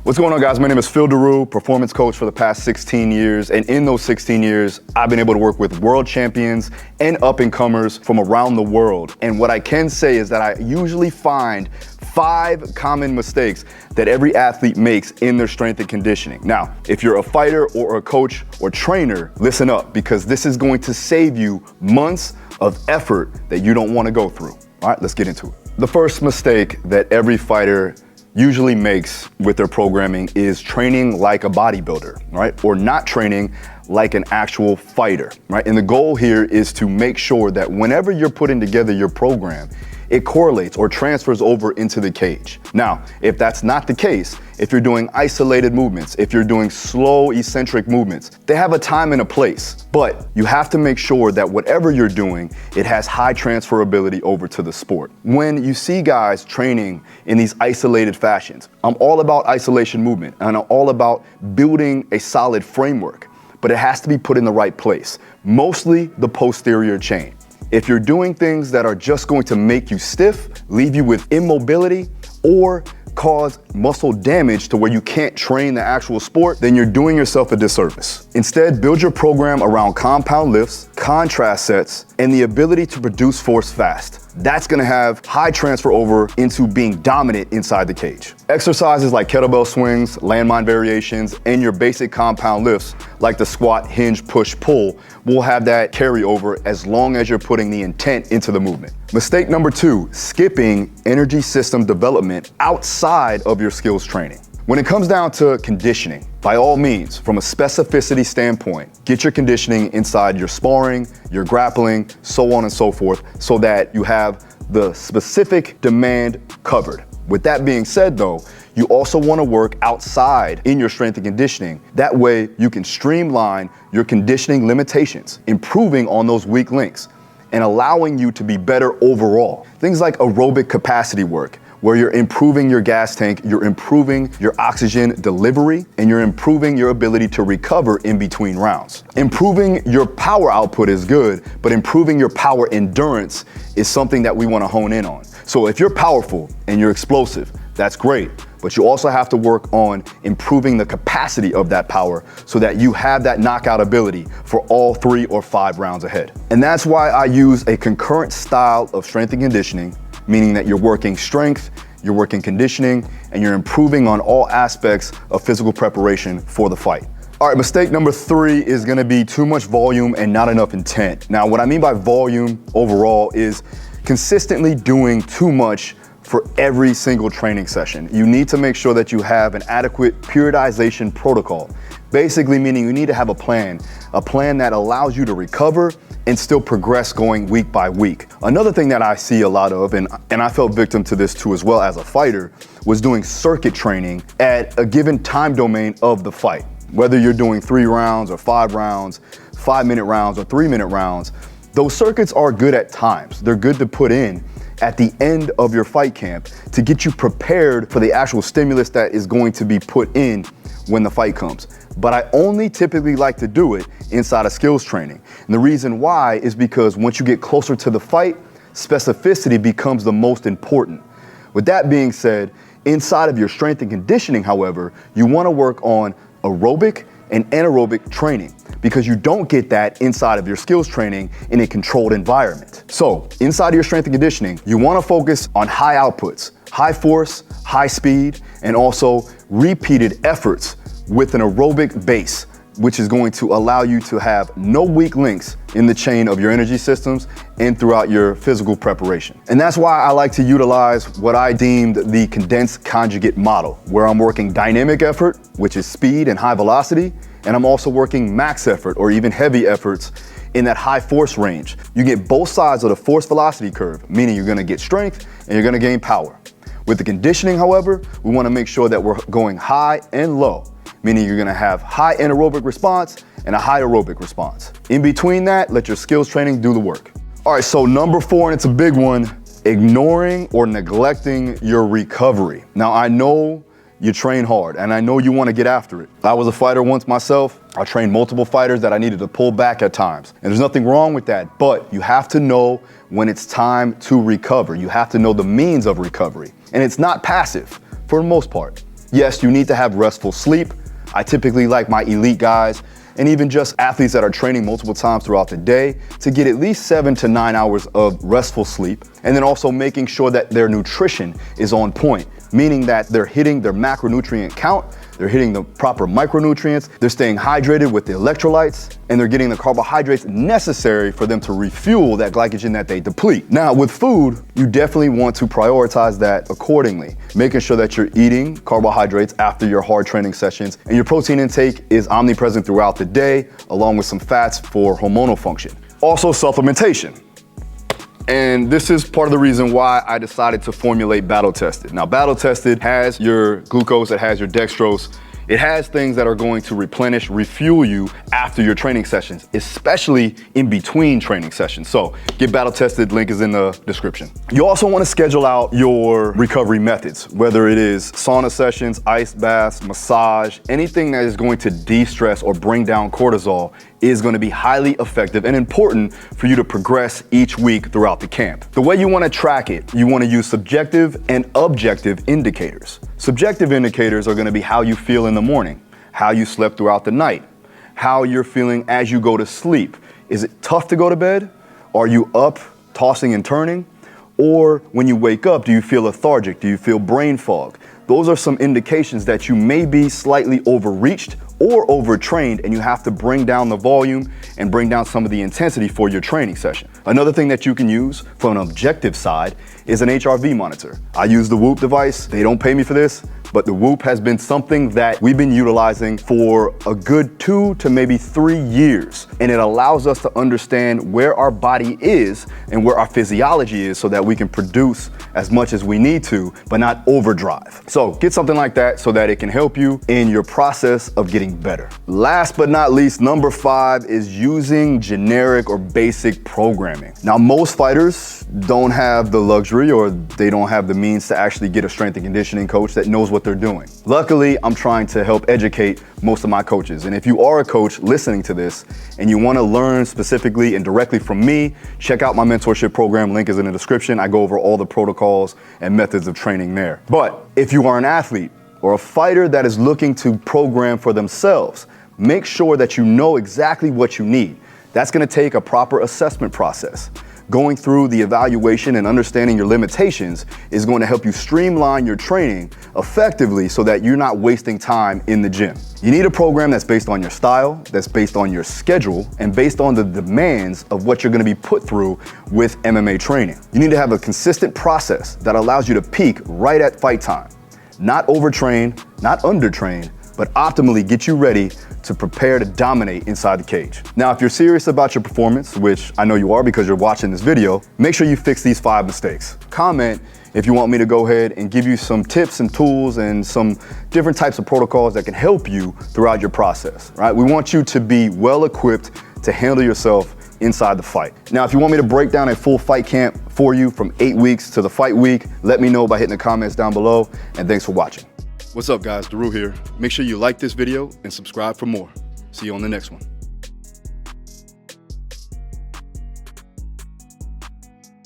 What's going on, guys? My name is Phil Daru, performance coach for the past 16 years. And in those 16 years, I've been able to work with world champions and up-and-comers from around the world. And what I can say is that I usually find 5 common mistakes that every athlete makes in their strength and conditioning. Now, if you're a fighter or a coach or trainer, listen up, because this is going to save you months of effort that you don't want to go through. All right, let's get into it. The first mistake that every fighter usually makes with their programming is training like a bodybuilder, right? Or not training like an actual fighter, right? And the goal here is to make sure that whenever you're putting together your program, it correlates or transfers over into the cage. Now, if that's not the case, if you're doing isolated movements, if you're doing slow eccentric movements, they have a time and a place, but you have to make sure that whatever you're doing, it has high transferability over to the sport. When you see guys training in these isolated fashions, I'm all about isolation movement and I'm all about building a solid framework, but it has to be put in the right place, mostly the posterior chain. If you're doing things that are just going to make you stiff, leave you with immobility, or cause muscle damage to where you can't train the actual sport, then you're doing yourself a disservice. Instead, build your program around compound lifts, contrast sets, and the ability to produce force fast. That's gonna have high transfer over into being dominant inside the cage. Exercises like kettlebell swings, landmine variations, and your basic compound lifts like the squat, hinge, push, pull will have that carryover as long as you're putting the intent into the movement. Mistake number 2, skipping energy system development outside of your skills training. When it comes down to conditioning, by all means, from a specificity standpoint, get your conditioning inside your sparring, your grappling, so on and so forth, so that you have the specific demand covered. With that being said though, you also want to work outside in your strength and conditioning. That way you can streamline your conditioning limitations, improving on those weak links and allowing you to be better overall. Things like aerobic capacity work, where you're improving your gas tank, you're improving your oxygen delivery, and you're improving your ability to recover in between rounds. Improving your power output is good, but improving your power endurance is something that we want to hone in on. So if you're powerful and you're explosive, that's great, but you also have to work on improving the capacity of that power so that you have that knockout ability for all 3 or 5 rounds ahead. And that's why I use a concurrent style of strength and conditioning, meaning that you're working strength, you're working conditioning, and you're improving on all aspects of physical preparation for the fight. All right, mistake number 3 is gonna be too much volume and not enough intent. Now, what I mean by volume overall is consistently doing too much for every single training session. You need to make sure that you have an adequate periodization protocol. Basically meaning you need to have a plan that allows you to recover and still progress going week by week. Another thing that I see a lot of, and I fell victim to this too as well as a fighter, was doing circuit training at a given time domain of the fight. Whether you're doing 3 rounds or 5 rounds, 5-minute rounds or 3-minute rounds, those circuits are good at times. They're good to put in at the end of your fight camp to get you prepared for the actual stimulus that is going to be put in when the fight comes. But I only typically like to do it inside of skills training. And the reason why is because once you get closer to the fight, specificity becomes the most important. With that being said, inside of your strength and conditioning, however, you want to work on aerobic and anaerobic training, because you don't get that inside of your skills training in a controlled environment. So inside of your strength and conditioning, you want to focus on high outputs, high force, high speed, and also repeated efforts with an aerobic base, which is going to allow you to have no weak links in the chain of your energy systems and throughout your physical preparation. And that's why I like to utilize what I deemed the condensed conjugate model, where I'm working dynamic effort, which is speed and high velocity, and I'm also working max effort or even heavy efforts in that high force range. You get both sides of the force velocity curve, meaning you're gonna get strength and you're gonna gain power. With the conditioning, however, we wanna make sure that we're going high and low, meaning you're gonna have high anaerobic response and a high aerobic response. In between that, let your skills training do the work. All right, so number 4, and it's a big one, ignoring or neglecting your recovery. Now, I know you train hard and I know you wanna get after it. I was a fighter once myself. I trained multiple fighters that I needed to pull back at times. And there's nothing wrong with that, but you have to know when it's time to recover. You have to know the means of recovery. And it's not passive for the most part. Yes, you need to have restful sleep. I typically like my elite guys and even just athletes that are training multiple times throughout the day to get at least 7 to 9 hours of restful sleep. And then also making sure that their nutrition is on point, meaning that they're hitting their macronutrient count, they're hitting the proper micronutrients, they're staying hydrated with the electrolytes, and they're getting the carbohydrates necessary for them to refuel that glycogen that they deplete. Now, with food, you definitely want to prioritize that accordingly, making sure that you're eating carbohydrates after your hard training sessions, and your protein intake is omnipresent throughout the day, along with some fats for hormonal function. Also, supplementation. And this is part of the reason why I decided to formulate Battle Tested. Now, Battle Tested has your glucose, it has your dextrose, it has things that are going to replenish, refuel you after your training sessions, especially in between training sessions. So get Battle Tested, link is in the description. You also want to schedule out your recovery methods, whether it is sauna sessions, ice baths, massage, anything that is going to de-stress or bring down cortisol is going to be highly effective and important for you to progress each week throughout the camp. The way you want to track it, you want to use subjective and objective indicators. Subjective indicators are going to be how you feel in the morning, how you slept throughout the night, how you're feeling as you go to sleep. Is it tough to go to bed? Are you up, tossing and turning? Or when you wake up, do you feel lethargic? Do you feel brain fog? Those are some indications that you may be slightly overreached or overtrained, and you have to bring down the volume and bring down some of the intensity for your training session. Another thing that you can use from an objective side is an HRV monitor. I use the Whoop device. They don't pay me for this, but the Whoop has been something that we've been utilizing for a good 2 to maybe 3 years. And it allows us to understand where our body is and where our physiology is so that we can produce as much as we need to, but not overdrive. So get something like that so that it can help you in your process of getting better. Last but not least, number 5 is using generic or basic programming. Now, most fighters don't have the luxury or they don't have the means to actually get a strength and conditioning coach that knows what they're doing. Luckily, I'm trying to help educate most of my coaches. And if you are a coach listening to this and you want to learn specifically and directly from me, check out my mentorship program. Link is in the description. I go over all the protocols and methods of training there. But if you are an athlete or a fighter that is looking to program for themselves, make sure that you know exactly what you need. That's going to take a proper assessment process. Going through the evaluation and understanding your limitations is going to help you streamline your training effectively so that you're not wasting time in the gym. You need a program that's based on your style, that's based on your schedule, and based on the demands of what you're going to be put through with MMA training. You need to have a consistent process that allows you to peak right at fight time. Not overtrain, not undertrain, but optimally get you ready to prepare to dominate inside the cage. Now, if you're serious about your performance, which I know you are because you're watching this video, make sure you fix these 5 mistakes. Comment if you want me to go ahead and give you some tips and tools and some different types of protocols that can help you throughout your process, right? We want you to be well equipped to handle yourself inside the fight. Now, if you want me to break down a full fight camp for you from 8 weeks to the fight week, let me know by hitting the comments down below, and thanks for watching. What's up, guys? Daru here. Make sure you like this video and subscribe for more. See you on the next one.